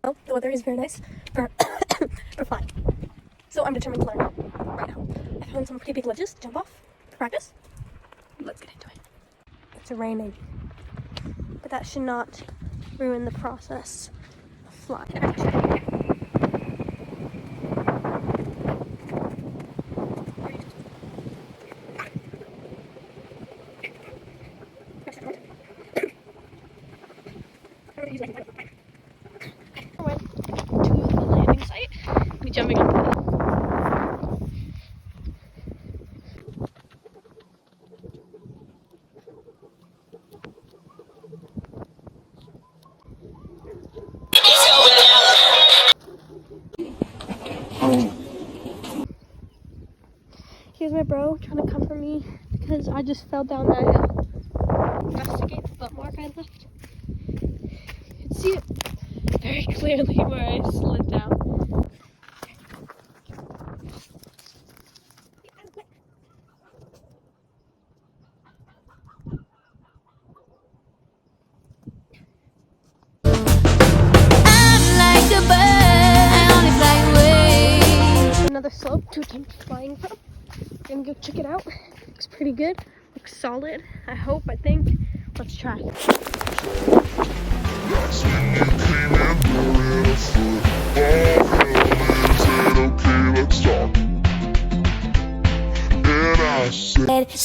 Well, the weather is very nice for, for flying. So I'm determined to learn right now. I found some pretty big ledges to jump off to practice. Let's get into it. It's raining, but that should not ruin the process of flying. I went to the landing site. I'll be jumping up. Here's my bro trying to comfort me because I just fell down that hill. Investigate the foot mark I left. You can see it very clearly where I slid down. Another slope to attempt flying from. Gonna go check it out. Looks pretty good. Looks solid. I hope, I think. Let's try. Let's